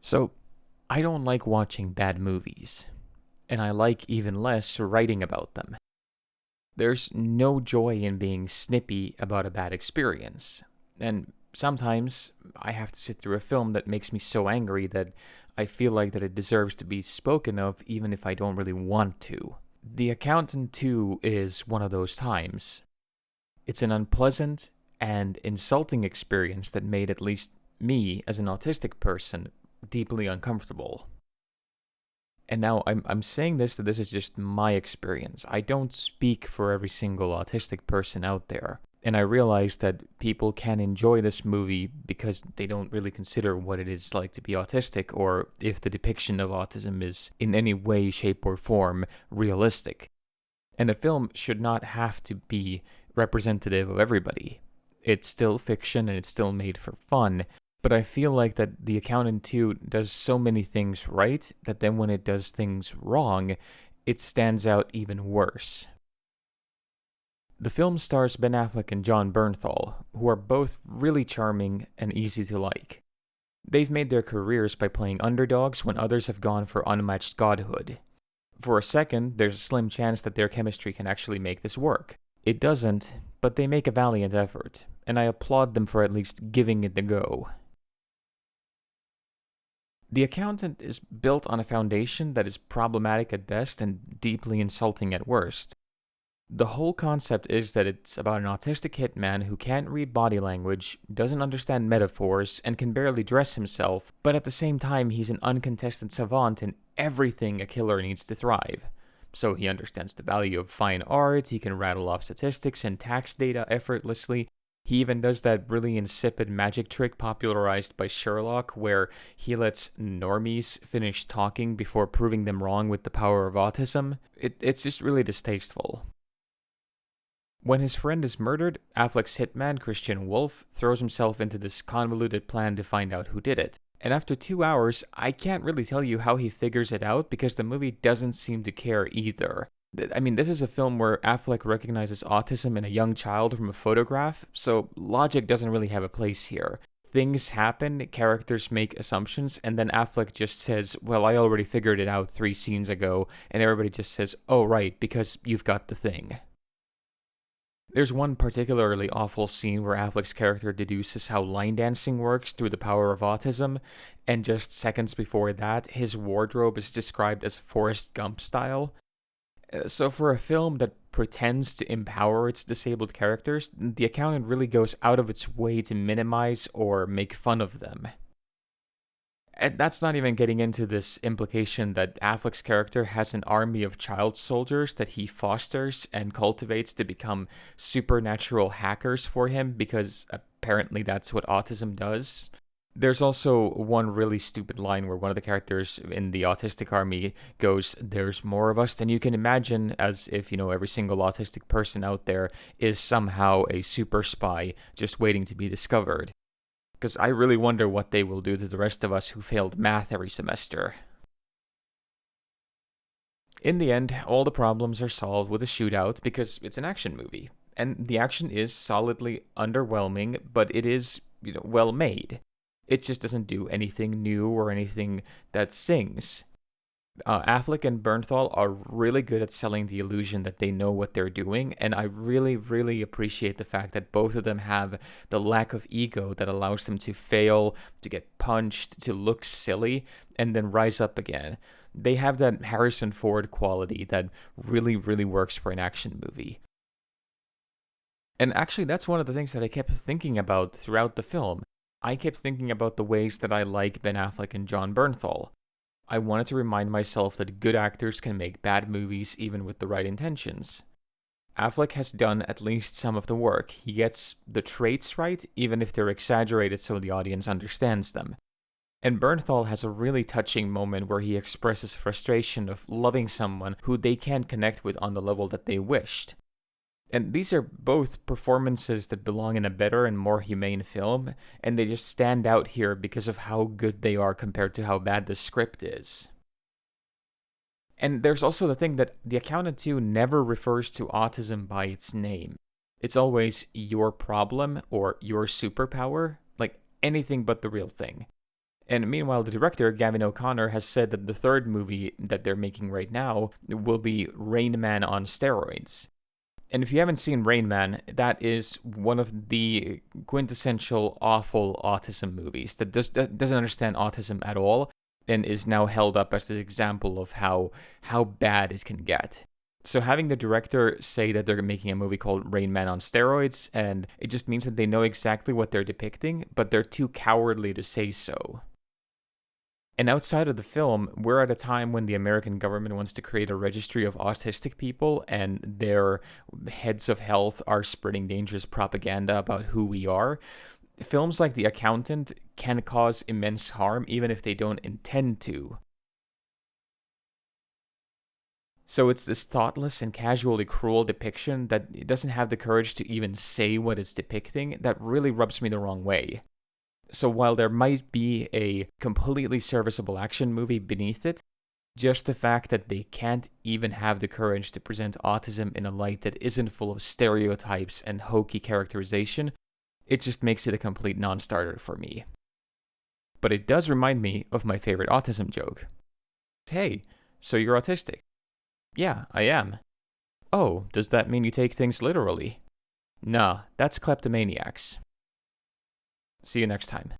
So, I don't like watching bad movies, and I like even less writing about them. There's no joy in being snippy about a bad experience, and sometimes I have to sit through a film that makes me so angry that I feel like that it deserves to be spoken of even if I don't really want to. The Accountant 2 is one of those times. It's an unpleasant and insulting experience that made at least me, as an autistic person, deeply uncomfortable. And now I'm saying this that this is just my experience. I don't speak for every single autistic person out there. And I realize that people can enjoy this movie because they don't really consider what it is like to be autistic or if the depiction of autism is in any way, shape, or form realistic. And a film should not have to be representative of everybody. It's still fiction and it's still made for fun, but I feel like that The Accountant 2 does so many things right that then when it does things wrong, it stands out even worse. The film stars Ben Affleck and Jon Bernthal, who are both really charming and easy to like. They've made their careers by playing underdogs when others have gone for unmatched godhood. For a second, there's a slim chance that their chemistry can actually make this work. It doesn't, but they make a valiant effort, and I applaud them for at least giving it a go. The Accountant is built on a foundation that is problematic at best and deeply insulting at worst. The whole concept is that it's about an autistic hitman who can't read body language, doesn't understand metaphors, and can barely dress himself, but at the same time he's an uncontested savant in everything a killer needs to thrive. So he understands the value of fine art, he can rattle off statistics and tax data effortlessly. He even does that really insipid magic trick popularized by Sherlock where he lets normies finish talking before proving them wrong with the power of autism. It's just really distasteful. When his friend is murdered, Affleck's hitman, Christian Wolff, throws himself into this convoluted plan to find out who did it. And after 2 hours, I can't really tell you how he figures it out because the movie doesn't seem to care either. I mean, this is a film where Affleck recognizes autism in a young child from a photograph, so logic doesn't really have a place here. Things happen, characters make assumptions, and then Affleck just says, well, I already figured it out 3 scenes ago, and everybody just says, oh right, because you've got the thing. There's one particularly awful scene where Affleck's character deduces how line dancing works through the power of autism, and just seconds before that, his wardrobe is described as Forrest Gump style. So for a film that pretends to empower its disabled characters, The Accountant really goes out of its way to minimize or make fun of them. And that's not even getting into this implication that Affleck's character has an army of child soldiers that he fosters and cultivates to become supernatural hackers for him because apparently that's what autism does. There's also one really stupid line where one of the characters in the autistic army goes, there's more of us than you can imagine, as if, every single autistic person out there is somehow a super spy just waiting to be discovered. Because I really wonder what they will do to the rest of us who failed math every semester. In the end, all the problems are solved with a shootout because it's an action movie. And the action is solidly underwhelming, but it is, well made. It just doesn't do anything new or anything that sings. Affleck and Bernthal are really good at selling the illusion that they know what they're doing, and I really, really appreciate the fact that both of them have the lack of ego that allows them to fail, to get punched, to look silly, and then rise up again. They have that Harrison Ford quality that really, really works for an action movie. And actually, that's one of the things that I kept thinking about throughout the film. I kept thinking about the ways that I like Ben Affleck and Jon Bernthal. I wanted to remind myself that good actors can make bad movies even with the right intentions. Affleck has done at least some of the work. He gets the traits right, even if they're exaggerated so the audience understands them. And Bernthal has a really touching moment where he expresses frustration of loving someone who they can't connect with on the level that they wished. And these are both performances that belong in a better and more humane film, and they just stand out here because of how good they are compared to how bad the script is. And there's also the thing that The Accountant 2 never refers to autism by its name. It's always your problem or your superpower, like anything but the real thing. And meanwhile, the director, Gavin O'Connor, has said that the third movie that they're making right now will be Rain Man on steroids. And if you haven't seen Rain Man, that is one of the quintessential awful autism movies that doesn't understand autism at all and is now held up as an example of how bad it can get. So having the director say that they're making a movie called Rain Man on steroids, and it just means that they know exactly what they're depicting, but they're too cowardly to say so. And outside of the film, we're at a time when the American government wants to create a registry of autistic people, and their heads of health are spreading dangerous propaganda about who we are. Films like The Accountant can cause immense harm, even if they don't intend to. So it's this thoughtless and casually cruel depiction that it doesn't have the courage to even say what it's depicting that really rubs me the wrong way. So while there might be a completely serviceable action movie beneath it, just the fact that they can't even have the courage to present autism in a light that isn't full of stereotypes and hokey characterization, it just makes it a complete non-starter for me. But it does remind me of my favorite autism joke. Hey, so you're autistic? Yeah, I am. Oh, does that mean you take things literally? Nah, that's kleptomaniacs. See you next time.